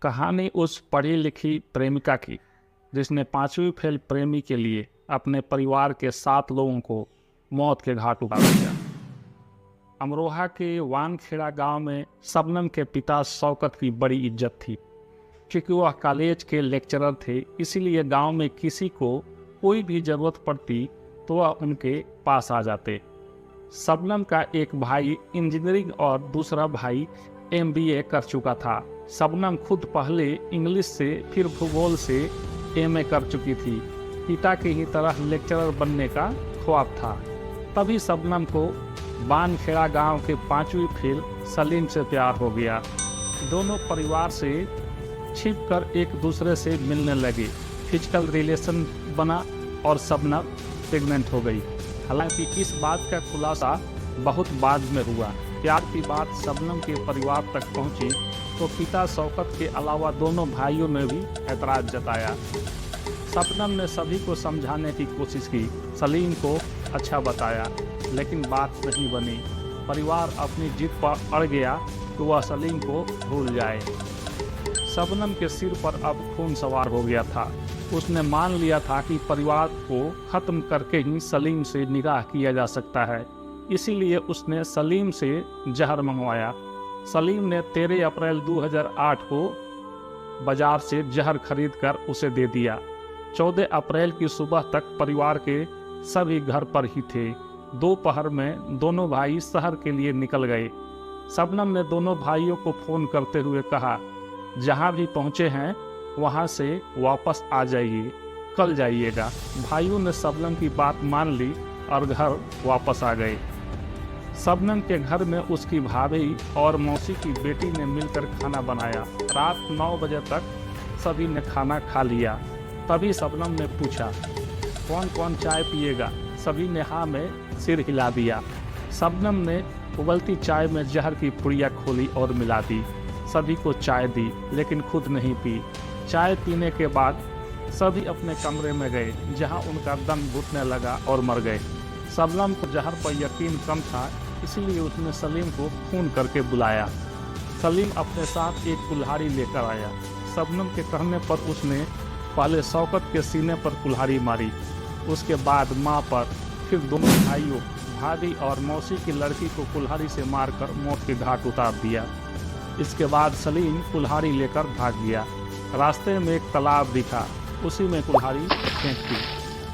कहानी उस पढ़ी लिखी प्रेमिका की जिसने 5वीं फेल प्रेमी के लिए अपने परिवार के 7 लोगों को मौत के घाट उतार दिया। अमरोहा के वानखेड़ा गांव में शबनम के पिता शौकत की बड़ी इज्जत थी। क्योंकि वह कॉलेज के लेक्चरर थे, इसीलिए गांव में किसी को कोई भी ज़रूरत पड़ती तो वह उनके पास आ जाते। शबनम का एक भाई इंजीनियरिंग और दूसरा भाई MBA कर चुका था। शबनम खुद पहले इंग्लिश से फिर भूगोल से MA कर चुकी थी। पिता की ही तरह लेक्चरर बनने का ख्वाब था। तभी शबनम को वानखेड़ा गांव के 5वीं फेल सलीम से प्यार हो गया। दोनों परिवार से छिपकर एक दूसरे से मिलने लगे। फिजिकल रिलेशन बना और शबनम प्रेग्नेंट हो गई। हालांकि इस बात का खुलासा बहुत बाद में हुआ। प्यार की बात शबनम के परिवार तक पहुंची तो पिता शौकत के अलावा दोनों भाइयों ने भी ऐतराज जताया। शबनम ने सभी को समझाने की कोशिश की, सलीम को अच्छा बताया, लेकिन बात नहीं बनी। परिवार अपनी जिद पर अड़ गया कि वह सलीम को भूल जाए। शबनम के सिर पर अब खून सवार हो गया था। उसने मान लिया था कि परिवार को खत्म करके ही सलीम से निकाह किया जा सकता है। इसीलिए उसने सलीम से जहर मंगवाया। सलीम ने 13 अप्रैल 2008 को बाजार से जहर खरीदकर उसे दे दिया। 14 अप्रैल की सुबह तक परिवार के सभी घर पर ही थे। दोपहर में दोनों भाई शहर के लिए निकल गए। शबनम ने दोनों भाइयों को फोन करते हुए कहा, जहां भी पहुंचे हैं वहां से वापस आ जाइए, कल जाइएगा। भाइयों ने शबनम की बात मान ली और घर वापस आ गए। शबनम के घर में उसकी भाभी और मौसी की बेटी ने मिलकर खाना बनाया। रात 9 बजे तक सभी ने खाना खा लिया। तभी शबनम ने पूछा, कौन कौन चाय पिएगा? सभी ने हाँ में सिर हिला दिया। शबनम ने उबलती चाय में जहर की पुड़िया खोली और मिला दी। सभी को चाय दी, लेकिन खुद नहीं पी। चाय पीने के बाद सभी अपने कमरे में गए, जहां उनका दम घुटने लगा और मर गए। शबनम को जहर पर यकीन कम था, इसलिए उसने सलीम को फोन करके बुलाया। सलीम अपने साथ एक कुल्हाड़ी लेकर आया। शबनम के कहने पर उसने पहले शौकत के सीने पर कुल्हाड़ी मारी, उसके बाद मां पर, फिर दोनों भाइयों, भाभी और मौसी की लड़की को कुल्हाड़ी से मारकर मौत के घाट उतार दिया। इसके बाद सलीम कुल्हाड़ी लेकर भाग गया। रास्ते में एक तालाब दिखा, उसी में कुल्हाड़ी फेंक दी।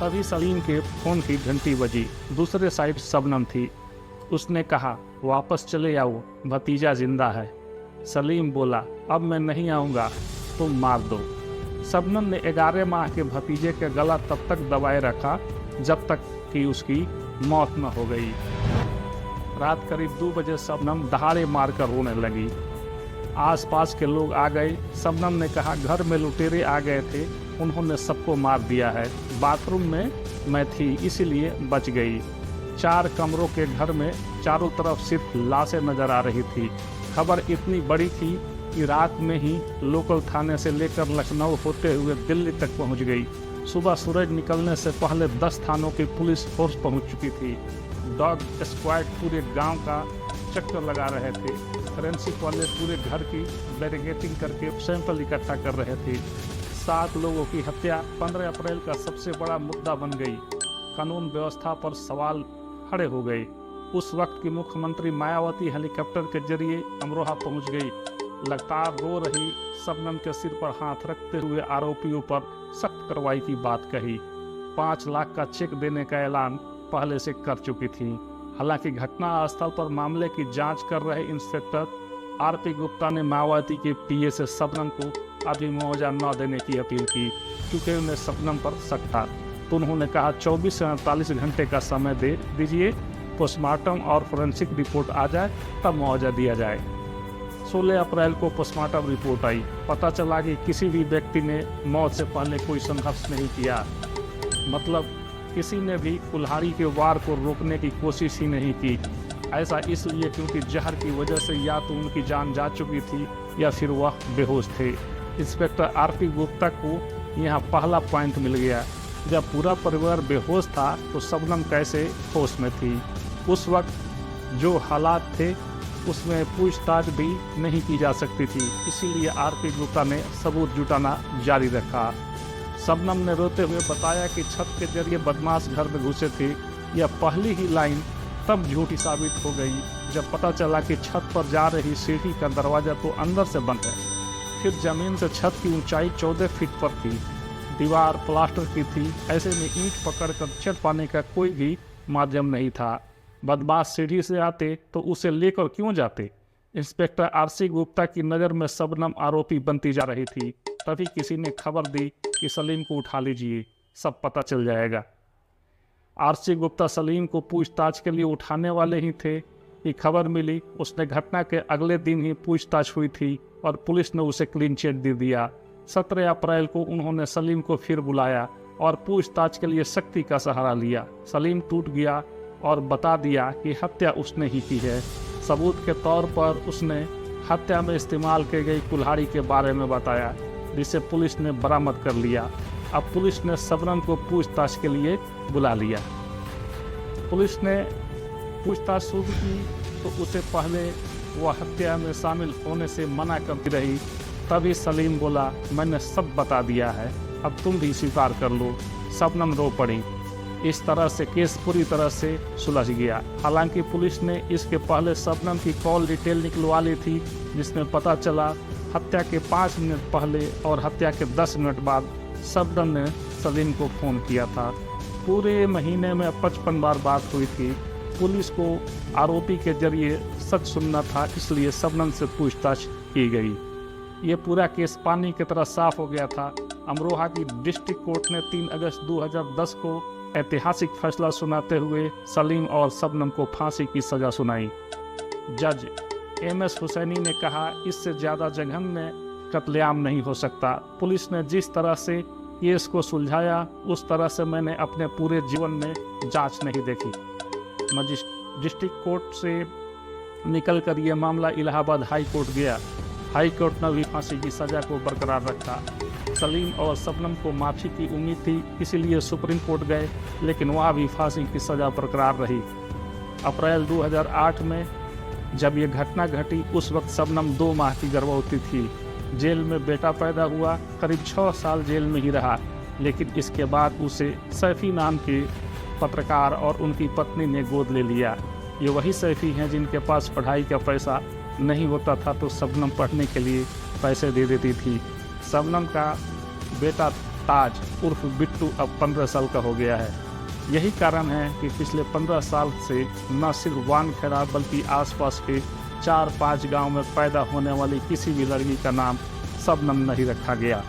तभी सलीम के फोन की घंटी बजी। दूसरे साइड शबनम थी। उसने कहा, वापस चले आओ, भतीजा जिंदा है। सलीम बोला, अब मैं नहीं आऊँगा, तुम मार दो। शबनम ने 11 माह के भतीजे के गला तब तक दबाए रखा जब तक कि उसकी मौत न हो गई। रात करीब 2 बजे शबनम दहाड़े मारकर रोने लगी। आसपास के लोग आ गए। शबनम ने कहा, घर में लुटेरे आ गए थे, उन्होंने सबको मार दिया है। बाथरूम में मैं थी, इसीलिए बच गई। 4 कमरों के घर में चारों तरफ सिर्फ लाशें नजर आ रही थी। खबर इतनी बड़ी थी कि रात में ही लोकल थाने से लेकर लखनऊ होते हुए दिल्ली तक पहुंच गई। सुबह सूरज निकलने से पहले 10 थानों की पुलिस फोर्स पहुंच चुकी थी। डॉग स्क्वाड पूरे गांव का चक्कर लगा रहे थे। फोरेंसिक वाले पूरे घर की बैरिकेडिंग करके सैंपल इकट्ठा कर रहे थे। 7 लोगों की हत्या 15 अप्रैल का सबसे बड़ा मुद्दा बन गई। कानून व्यवस्था पर सवाल खड़े हो गए। उस वक्त की मुख्यमंत्री मायावती हेलीकॉप्टर के जरिए अमरोहा पहुंच गई। लगातार रो रही शबनम के सिर पर हाथ रखते हुए आरोपियों पर सख्त कार्रवाई की बात कही। 5 लाख का चेक देने का ऐलान पहले से कर चुकी थी। हालांकि घटना स्थल पर मामले की जांच कर रहे इंस्पेक्टर RP गुप्ता ने मायावती के PA से शबनम को अभी मुआवजा न देने की अपील की, क्योंकि उन्हें शबनम पर शक था। तो उन्होंने कहा, 24 से 48 घंटे का समय दे दीजिए, पोस्टमार्टम और फोरेंसिक रिपोर्ट आ जाए तब मुआवजा दिया जाए। 16 अप्रैल को पोस्टमार्टम रिपोर्ट आई। पता चला कि किसी भी व्यक्ति ने मौत से पहले कोई संघर्ष नहीं किया। मतलब किसी ने भी कुल्हाड़ी के वार को रोकने की कोशिश ही नहीं की। ऐसा इसलिए क्योंकि जहर की वजह से या तो उनकी जान जा चुकी थी या फिर वह बेहोश थे। इंस्पेक्टर RP गुप्ता को यहाँ पहला पॉइंट मिल गया। जब पूरा परिवार बेहोश था तो शबनम कैसे होश में थी? उस वक्त जो हालात थे उसमें पूछताछ भी नहीं की जा सकती थी। इसीलिए आरपी गुप्ता ने सबूत जुटाना जारी रखा। शबनम ने रोते हुए बताया कि छत के जरिए बदमाश घर में घुसे थे। यह पहली ही लाइन तब झूठी साबित हो गई जब पता चला कि छत पर जा रही सीढ़ी का दरवाज़ा तो अंदर से बंद है। फिर जमीन से छत की ऊंचाई 14 फीट पर थी। दीवार प्लास्टर की थी। ऐसे में ईंट पकड़कर चढ़ पाने का कोई भी माध्यम नहीं था। बदमाश सीढ़ी से आते तो उसे लेकर क्यों जाते? इंस्पेक्टर आरसी गुप्ता की नज़र में शबनम आरोपी बनती जा रही थी। तभी किसी ने खबर दी कि सलीम को उठा लीजिए, सब पता चल जाएगा। आरसी गुप्ता सलीम को पूछताछ के लिए उठाने वाले ही थे कि खबर मिली। उसने घटना के अगले दिन ही पूछताछ हुई थी और पुलिस ने उसे क्लीन चिट दे दिया। 17 अप्रैल को उन्होंने सलीम को फिर बुलाया और पूछताछ के लिए सख्ती का सहारा लिया। सलीम टूट गया और बता दिया कि हत्या उसने ही की है। सबूत के तौर पर उसने हत्या में इस्तेमाल की गई कुल्हाड़ी के बारे में बताया, जिसे पुलिस ने बरामद कर लिया। अब पुलिस ने शबनम को पूछताछ के लिए बुला लिया। पुलिस ने पूछताछ शुरू की तो उसे पहले वह हत्या में शामिल होने से मना करती रही। तभी सलीम बोला, मैंने सब बता दिया है, अब तुम भी स्वीकार कर लो। शबनम रो पड़ी। इस तरह से केस पूरी तरह से सुलझ गया। हालांकि पुलिस ने इसके पहले शबनम की कॉल डिटेल निकलवा ली थी, जिसमें पता चला हत्या के 5 मिनट पहले और हत्या के 10 मिनट बाद शबनम ने सलीम को फ़ोन किया था। पूरे महीने में 55 बार बात हुई थी। पुलिस को आरोपी के जरिए सच सुनना था, इसलिए शबनम से पूछताछ की गई। ये पूरा केस पानी की तरह साफ हो गया था। अमरोहा की डिस्ट्रिक्ट कोर्ट ने 3 अगस्त 2010 को ऐतिहासिक फैसला सुनाते हुए सलीम और शबनम को फांसी की सज़ा सुनाई। जज MS हुसैनी ने कहा, इससे ज़्यादा जघन्य कत्लेआम नहीं हो सकता। पुलिस ने जिस तरह से केस को सुलझाया, उस तरह से मैंने अपने पूरे जीवन में जांच नहीं देखी। डिस्ट्रिक्ट कोर्ट से निकलकर ये मामला इलाहाबाद हाई कोर्ट गया। हाई कोर्ट ने भी फांसी की सज़ा को बरकरार रखा। सलीम और शबनम को माफ़ी की उम्मीद थी, इसीलिए सुप्रीम कोर्ट गए, लेकिन वहाँ भी फांसी की सज़ा बरकरार रही। अप्रैल 2008 में जब ये घटना घटी, उस वक्त शबनम 2 माह की गर्भवती थी। जेल में बेटा पैदा हुआ। करीब 6 साल जेल में ही रहा, लेकिन इसके बाद उसे सैफी नाम के पत्रकार और उनकी पत्नी ने गोद ले लिया। ये वही सैफी हैं जिनके पास पढ़ाई का पैसा नहीं होता था तो शबनम पढ़ने के लिए पैसे दे देती थी। शबनम का बेटा ताज उर्फ बिट्टू अब 15 साल का हो गया है। यही कारण है कि पिछले 15 साल से न सिर्फ वानखेड़ा बल्कि आसपास के 4-5 गांव में पैदा होने वाली किसी भी लड़की का नाम शबनम नहीं रखा गया।